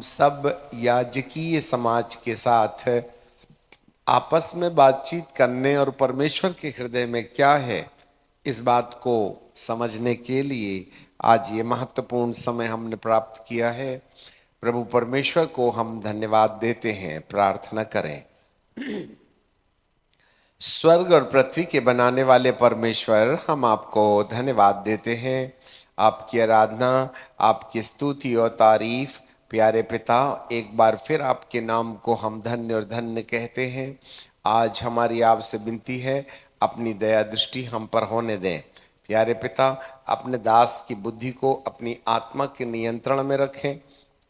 सब याजकीय समाज के साथ आपस में बातचीत करने और परमेश्वर के हृदय में क्या है इस बात को समझने के लिए आज ये महत्वपूर्ण समय हमने प्राप्त किया है। प्रभु परमेश्वर को हम धन्यवाद देते हैं। प्रार्थना करें। स्वर्ग और पृथ्वी के बनाने वाले परमेश्वर, हम आपको धन्यवाद देते हैं। आपकी आराधना, आपकी स्तुति और तारीफ। प्यारे पिता, एक बार फिर आपके नाम को हम धन्य और धन्य कहते हैं। आज हमारी आपसे विनती है, अपनी दया दृष्टि हम पर होने दें। प्यारे पिता, अपने दास की बुद्धि को अपनी आत्मा के नियंत्रण में रखें।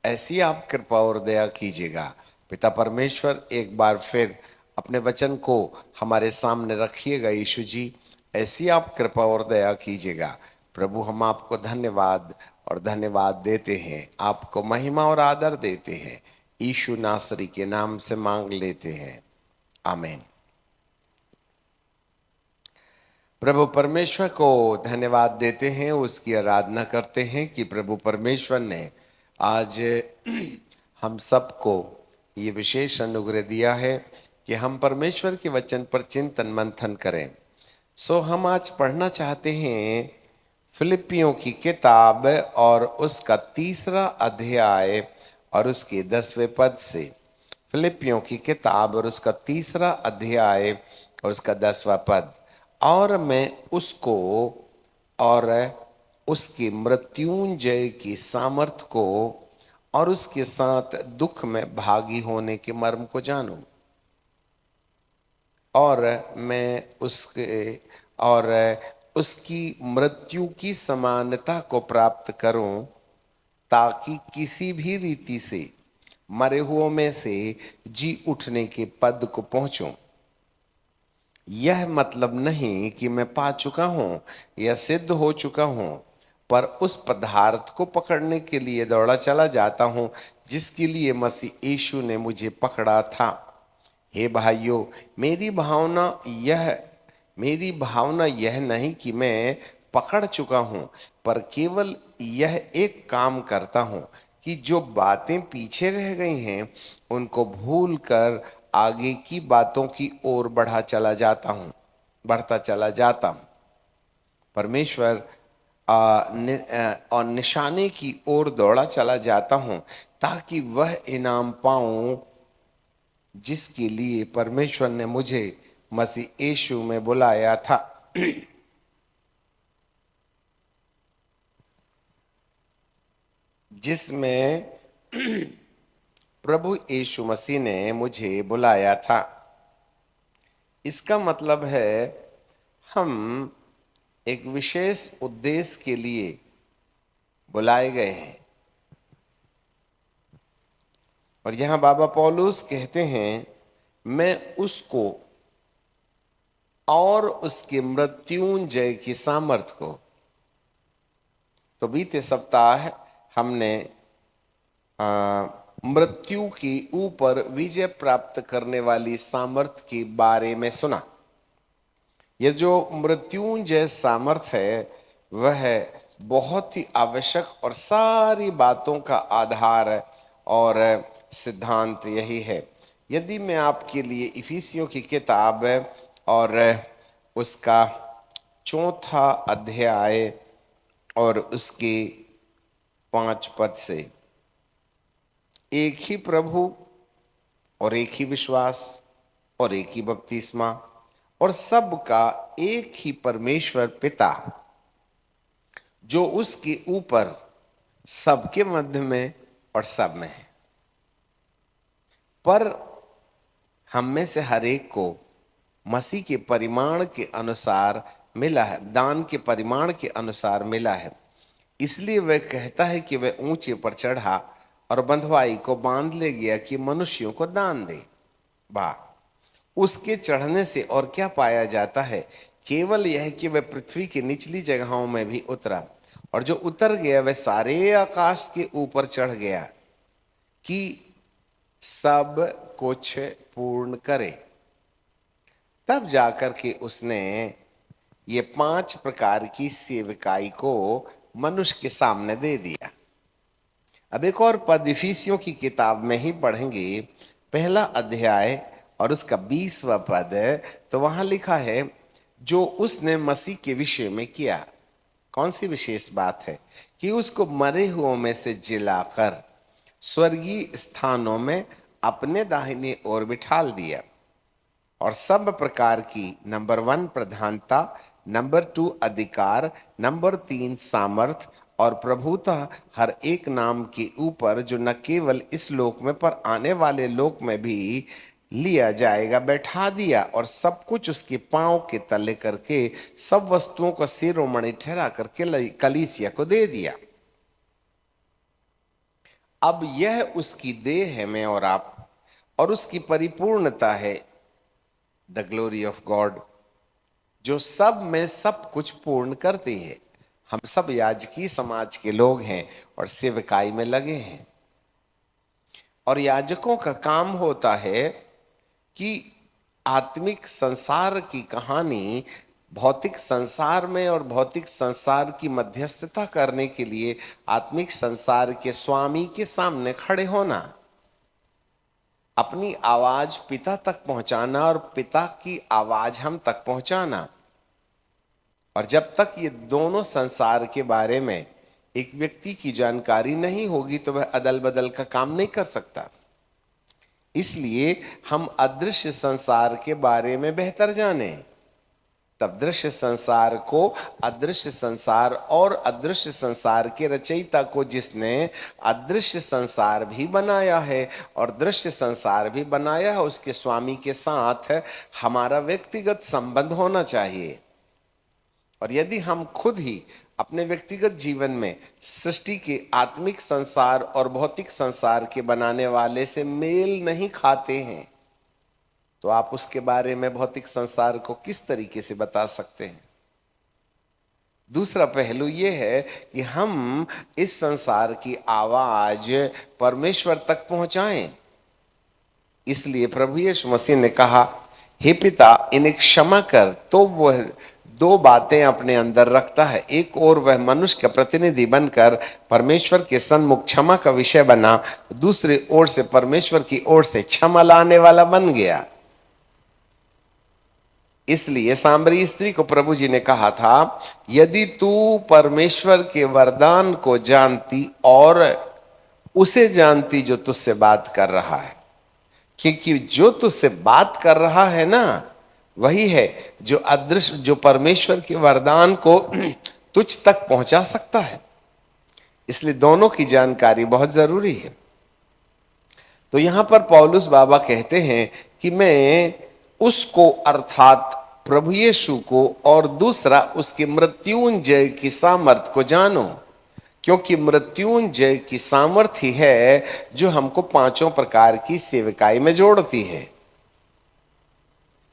ऐसी आप कृपा और दया कीजिएगा। पिता परमेश्वर, एक बार फिर अपने वचन को हमारे सामने रखिएगा। यीशु जी, ऐसी आप कृपा और दया कीजिएगा। प्रभु, हम आपको धन्यवाद और धन्यवाद देते हैं, आपको महिमा और आदर देते हैं। यीशु नासरी के नाम से मांग लेते हैं, आमीन। प्रभु परमेश्वर को धन्यवाद देते हैं, उसकी आराधना करते हैं कि प्रभु परमेश्वर ने आज हम सबको ये विशेष अनुग्रह दिया है कि हम परमेश्वर के वचन पर चिंतन मंथन करें। सो हम आज पढ़ना चाहते हैं फिलिपियों की किताब और उसका 3रा अध्याय और उसके 10वें पद से। फिलिपियों की किताब और उसका 3रा अध्याय और उसका 10वां पद। और मैं उसको और उसकी मृत्युंजय की सामर्थ को और उसके साथ दुख में भागी होने के मर्म को जानूं, और मैं उसकी मृत्यु की समानता को प्राप्त करूं, ताकि किसी भी रीति से मरे हुओं में से जी उठने के पद को पहुंचूं। यह मतलब नहीं कि मैं पा चुका हूं या सिद्ध हो चुका हूं, पर उस पदार्थ को पकड़ने के लिए दौड़ा चला जाता हूं जिसके लिए मसीह यीशु ने मुझे पकड़ा था। हे भाइयों, मेरी भावना यह नहीं कि मैं पकड़ चुका हूं, पर केवल यह एक काम करता हूं कि जो बातें पीछे रह गई हैं उनको भूल कर आगे की बातों की ओर बढ़ता चला जाता हूं। परमेश्वर और निशाने की ओर दौड़ा चला जाता हूं, ताकि वह इनाम पाऊं जिसके लिए परमेश्वर ने मुझे मसीह यीशु में बुलाया था। जिसमें प्रभु यीशु मसीह ने मुझे बुलाया था। इसका मतलब है हम एक विशेष उद्देश्य के लिए बुलाए गए हैं। और यहां बाबा पौलुस कहते हैं, मैं उसको और उसके मृत्युंजय की सामर्थ को। तो बीते सप्ताह हमने मृत्यु के ऊपर विजय प्राप्त करने वाली सामर्थ के बारे में सुना। यह जो मृत्युंजय सामर्थ है वह बहुत ही आवश्यक और सारी बातों का आधार और सिद्धांत यही है। यदि मैं आपके लिए इफिसियों की किताब और उसका 4था अध्याय और उसके 5 पद से, एक ही प्रभु और एक ही विश्वास और एक ही बपतिस्मा और सबका एक ही परमेश्वर पिता, जो उसके ऊपर सबके मध्य में और सब में है। पर हम में से हर एक को मसीह के परिमाण के अनुसार मिला है, दान के परिमाण के अनुसार मिला है। इसलिए वह कहता है कि वह ऊंचे पर चढ़ा और बंधुआई को बांध ले गया कि मनुष्यों को दान दे। उसके चढ़ने से और क्या पाया जाता है? केवल यह कि वह पृथ्वी की निचली जगहों में भी उतरा, और जो उतर गया वह सारे आकाश के ऊपर चढ़ गया कि सब कुछ पूर्ण करे। तब जाकर के उसने ये 5 प्रकार की सेवकाई को मनुष्य के सामने दे दिया। अब एक और पद इफिसियों की किताब में ही पढ़ेंगे, पहला अध्याय और उसका 20वां पद है। तो वहां लिखा है, जो उसने मसीह के विषय में किया। कौन सी विशेष बात है? कि उसको मरे हुओं में से जिलाकर स्वर्गीय स्थानों में अपने दाहिने ओर बिठाल दिया, और सब प्रकार की नंबर 1 प्रधानता, नंबर 2 अधिकार, नंबर 3 सामर्थ और प्रभुता हर एक नाम के ऊपर, जो न केवल इस लोक में पर आने वाले लोक में भी लिया जाएगा, बैठा दिया। और सब कुछ उसके पांव के तले करके सब वस्तुओं को शिरोमणि ठहरा करके कलीसिया को दे दिया। अब यह उसकी देह है, मैं और आप, और उसकी परिपूर्णता है, द ग्लोरी ऑफ गॉड, जो सब में सब कुछ पूर्ण करती है। हम सब याजकी समाज के लोग हैं और सेवकाई में लगे हैं, और याजकों का काम होता है कि आत्मिक संसार की कहानी भौतिक संसार में और भौतिक संसार की मध्यस्थता करने के लिए आत्मिक संसार के स्वामी के सामने खड़े होना, अपनी आवाज पिता तक पहुंचाना और पिता की आवाज हम तक पहुंचाना। और जब तक ये दोनों संसार के बारे में एक व्यक्ति की जानकारी नहीं होगी तो वह अदल बदल का काम नहीं कर सकता। इसलिए हम अदृश्य संसार के बारे में बेहतर जाने, तब दृश्य संसार को अदृश्य संसार और अदृश्य संसार के रचयिता को, जिसने अदृश्य संसार भी बनाया है और दृश्य संसार भी बनाया है, उसके स्वामी के साथ हमारा व्यक्तिगत संबंध होना चाहिए। और यदि हम खुद ही अपने व्यक्तिगत जीवन में सृष्टि के आत्मिक संसार और भौतिक संसार के बनाने वाले से मेल नहीं खाते हैं, तो आप उसके बारे में भौतिक संसार को किस तरीके से बता सकते हैं? दूसरा पहलू यह है कि हम इस संसार की आवाज परमेश्वर तक पहुंचाएं। इसलिए प्रभु यीशु मसीह ने कहा, हे पिता, इन्हें क्षमा कर। तो वह दो बातें अपने अंदर रखता है। एक और वह मनुष्य का प्रतिनिधि बनकर परमेश्वर के सन्मुख क्षमा का विषय बना, दूसरी ओर से परमेश्वर की ओर से क्षमा लाने वाला बन गया। इसलिए सामरी स्त्री को प्रभु जी ने कहा था, यदि तू परमेश्वर के वरदान को जानती और उसे जानती जो तुझसे बात कर रहा है, क्योंकि जो तुझसे बात कर रहा है ना, वही है जो अदृश्य, जो परमेश्वर के वरदान को तुझ तक पहुंचा सकता है। इसलिए दोनों की जानकारी बहुत जरूरी है। तो यहां पर पौलुस बाबा कहते हैं कि मैं उसको, अर्थात प्रभु यीशु को, और दूसरा उसके मृत्युंजय की सामर्थ को जानो, क्योंकि मृत्युंजय की सामर्थ्य ही है जो हमको पांचों प्रकार की सेवकाई में जोड़ती है।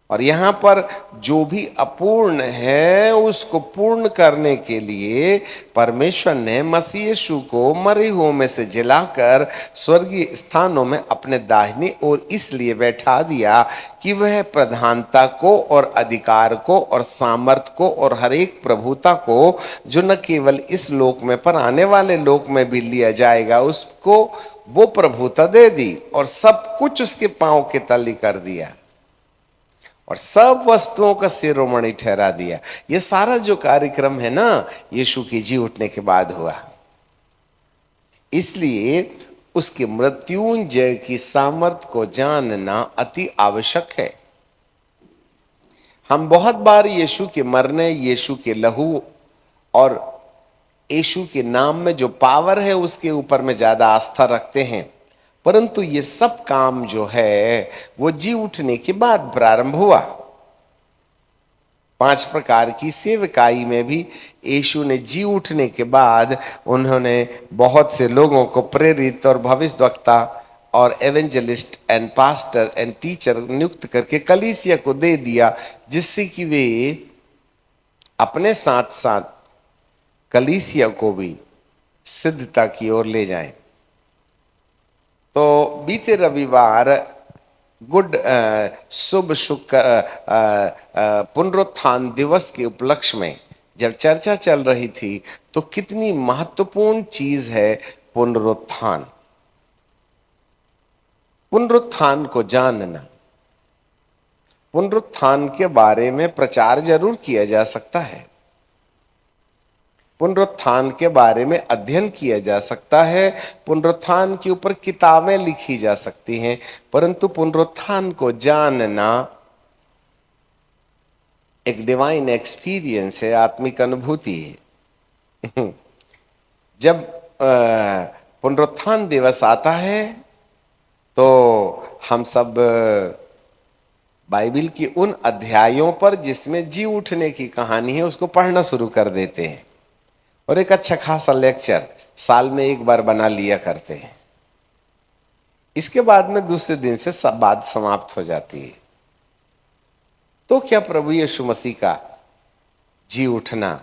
और यहां पर जो भी अपूर्ण है उसको पूर्ण करने के लिए परमेश्वर ने मसीह यीशु को मरे हुओं में से जिलाकर स्वर्गीय स्थानों में अपने दाहिने ओर इसलिए बैठा दिया कि वह प्रधानता को और अधिकार को और सामर्थ को और हर एक प्रभुता को, जो न केवल इस लोक में पर आने वाले लोक में भी लिया जाएगा, उसको वो प्रभुता दे दी और सब कुछ उसके पांव के तले कर दिया और सब वस्तुओं का शिरोमणि ठहरा दिया। ये सारा जो कार्यक्रम है ना, यीशु के जी उठने के बाद हुआ। इसलिए उसके मृत्युंजय की सामर्थ को जानना अति आवश्यक है। हम बहुत बार यीशु के मरने, यीशु के लहू और यीशु के नाम में जो पावर है उसके ऊपर में ज्यादा आस्था रखते हैं, परंतु ये सब काम जो है वो जी उठने के बाद प्रारंभ हुआ। 5 प्रकार की सेवकाई में भी यीशु ने जी उठने के बाद उन्होंने बहुत से लोगों को प्रेरित और भविष्यवक्ता और evangelist and pastor and teacher नियुक्त करके कलीसिया को दे दिया, जिससे कि वे अपने साथ साथ कलीसिया को भी सिद्धता की ओर ले जाएं। तो बीते रविवार शुभ शुक्र पुनरुत्थान दिवस के उपलक्ष्य में जब चर्चा चल रही थी, तो कितनी महत्वपूर्ण चीज है पुनरुत्थान। पुनरुत्थान को जानना, पुनरुत्थान के बारे में प्रचार जरूर किया जा सकता है, पुनरुत्थान के बारे में अध्ययन किया जा सकता है, पुनरुत्थान के ऊपर किताबें लिखी जा सकती हैं, परंतु पुनरुत्थान को जानना एक डिवाइन एक्सपीरियंस है, आत्मिक अनुभूति है। जब पुनरुत्थान दिवस आता है तो हम सब बाइबल की उन अध्यायों पर जिसमें जी उठने की कहानी है उसको पढ़ना शुरू कर देते हैं और एक अच्छा खासा लेक्चर साल में एक बार बना लिया करते हैं। इसके बाद में दूसरे दिन से सब बात समाप्त हो जाती है। तो क्या प्रभु यीशु मसीह का जी उठना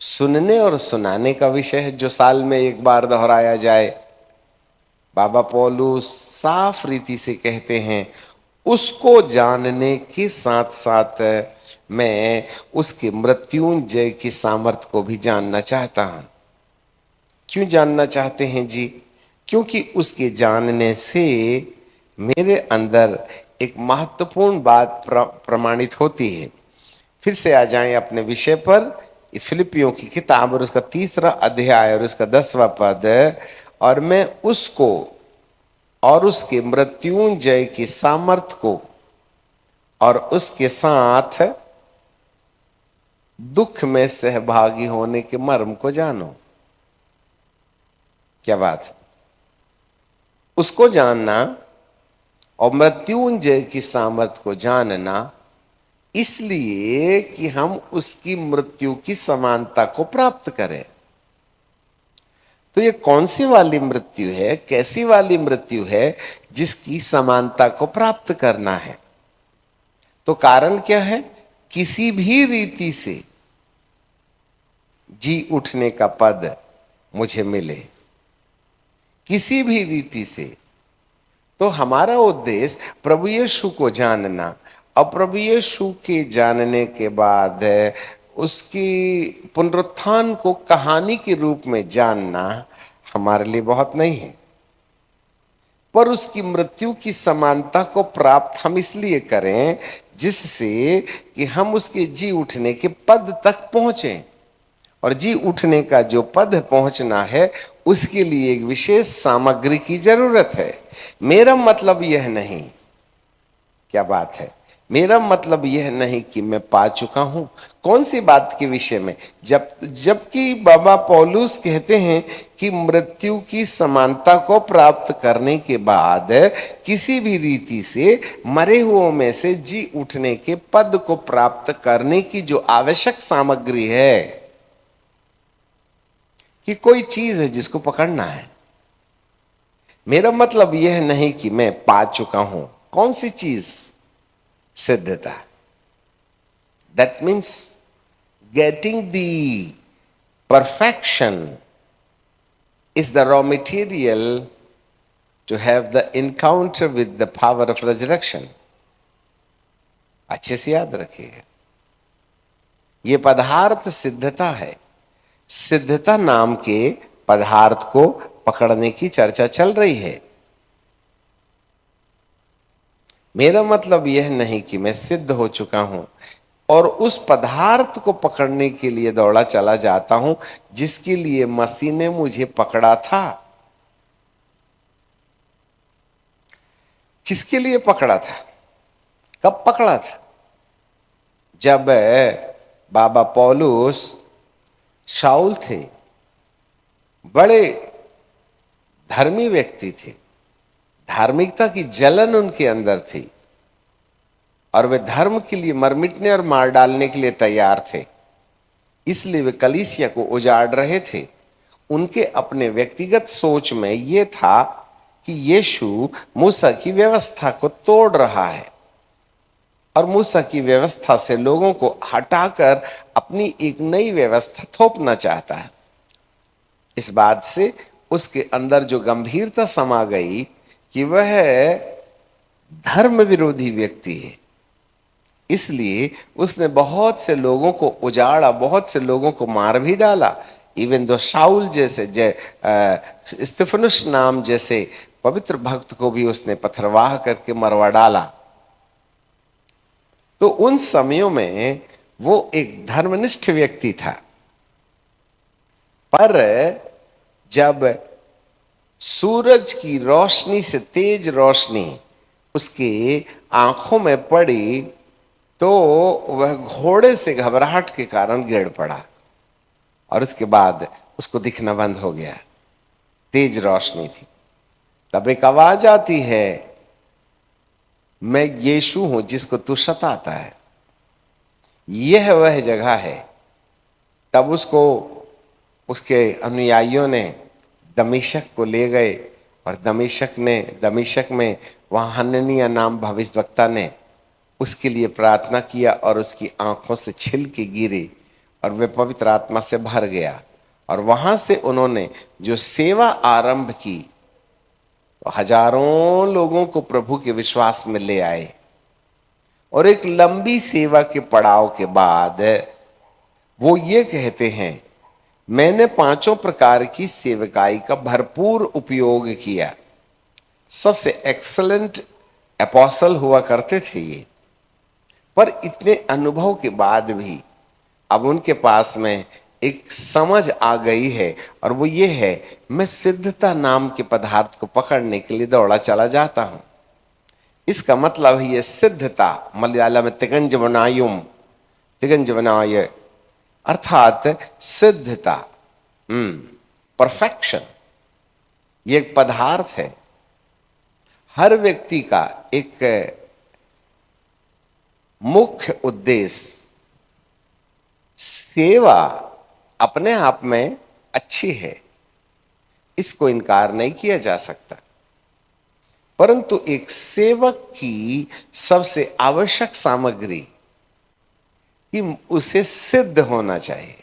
सुनने और सुनाने का विषय है जो साल में एक बार दोहराया जाए? बाबा पौलुस साफ रीति से कहते हैं उसको जानने के साथ साथ मैं उसके मृत्युंजय की सामर्थ को भी जानना चाहता हूं। क्यों जानना चाहते हैं जी? क्योंकि उसके जानने से मेरे अंदर एक महत्वपूर्ण बात प्रमाणित होती है। फिर से आ जाएं अपने विषय पर, फिलिपियों की किताब और उसका 3रा अध्याय और उसका 10वां पद। और मैं उसको और उसके मृत्युंजय की सामर्थ को और उसके साथ दुख में सहभागी होने के मर्म को जानो। क्या बात है! उसको जानना और मृत्युंजय की सामर्थ को जानना इसलिए कि हम उसकी मृत्यु की समानता को प्राप्त करें। तो ये कौन सी वाली मृत्यु है, कैसी वाली मृत्यु है जिसकी समानता को प्राप्त करना है? तो कारण क्या है? किसी भी रीति से जी उठने का पद मुझे मिले, किसी भी रीति से। तो हमारा उद्देश्य प्रभु यीशु को जानना और प्रभु यीशु के जानने के बाद उसकी पुनरुत्थान को कहानी के रूप में जानना हमारे लिए बहुत नहीं है, पर उसकी मृत्यु की समानता को प्राप्त हम इसलिए करें जिससे कि हम उसके जी उठने के पद तक पहुंचे। और जी उठने का जो पद पहुंचना है उसके लिए एक विशेष सामग्री की जरूरत है। मेरा मतलब यह नहीं, क्या बात है, मेरा मतलब यह नहीं कि मैं पा चुका हूं। कौन सी बात के विषय में? जबकि बाबा पौलुस कहते हैं कि मृत्यु की समानता को प्राप्त करने के बाद किसी भी रीति से मरे हुओं में से जी उठने के पद को प्राप्त करने की जो आवश्यक सामग्री है कि कोई चीज है जिसको पकड़ना है। मेरा मतलब यह नहीं कि मैं पा चुका हूं। कौन सी चीज? सिद्धता। That means getting the perfection is the raw material to have the encounter with the power of resurrection. अच्छे से याद रखिएगा, ये पदार्थ सिद्धता है। सिद्धता नाम के पदार्थ को पकड़ने की चर्चा चल रही है। मेरा मतलब यह नहीं कि मैं सिद्ध हो चुका हूं और उस पदार्थ को पकड़ने के लिए दौड़ा चला जाता हूं जिसके लिए मसीह ने मुझे पकड़ा था। किसके लिए पकड़ा था? कब पकड़ा था? जब बाबा पौलुस शाऊल थे, बड़े धर्मी व्यक्ति थे, धार्मिकता की जलन उनके अंदर थी और वे धर्म के लिए मर मिटने और मार डालने के लिए तैयार थे। इसलिए वे कलीसिया को उजाड़ रहे थे। उनके अपने व्यक्तिगत सोच में यह था कि यीशु मूसा की व्यवस्था को तोड़ रहा है और मूसा की व्यवस्था से लोगों को हटाकर अपनी एक नई व्यवस्था थोपना चाहता है। इस बात से उसके अंदर जो गंभीरता समा गई कि वह धर्म विरोधी व्यक्ति है, इसलिए उसने बहुत से लोगों को उजाड़ा, बहुत से लोगों को मार भी डाला। इवन दो शाऊल जैसे स्तिफनुस नाम जैसे पवित्र भक्त को भी उसने पथरवाह करके मरवा डाला। तो उन समयों में वो एक धर्मनिष्ठ व्यक्ति था, पर जब सूरज की रोशनी से तेज रोशनी उसकी आंखों में पड़ी तो वह घोड़े से घबराहट के कारण गिर पड़ा और उसके बाद उसको दिखना बंद हो गया। तेज रोशनी थी। तब एक आवाज आती है, मैं यीशु हूं जिसको तू सताता है। यह वह जगह है। तब उसको उसके अनुयायियों ने दमिश्क को ले गए और दमिश्क में वहां हननिया नाम भविष्यवक्ता ने उसके लिए प्रार्थना किया और उसकी आंखों से छिलके गिरे और वे पवित्र आत्मा से भर गया। और वहां से उन्होंने जो सेवा आरंभ की, हजारों लोगों को प्रभु के विश्वास में ले आए। और एक लंबी सेवा के पड़ाव के बाद वो ये कहते हैं, मैंने 5 प्रकार की सेवकाई का भरपूर उपयोग किया। सबसे एक्सलेंट एपोस्टल हुआ करते थे ये, पर इतने अनुभव के बाद भी अब उनके पास में एक समझ आ गई है, और वो ये है, मैं सिद्धता नाम के पदार्थ को पकड़ने के लिए दौड़ा चला जाता हूं। इसका मतलब है ये सिद्धता, मलयालम में तिगंजवनाय अर्थात सिद्धता, परफेक्शन, ये एक पदार्थ है। हर व्यक्ति का एक मुख्य उद्देश्य सेवा अपने आप में अच्छी है, इसको इनकार नहीं किया जा सकता, परंतु एक सेवक की सबसे आवश्यक सामग्री कि उसे सिद्ध होना चाहिए।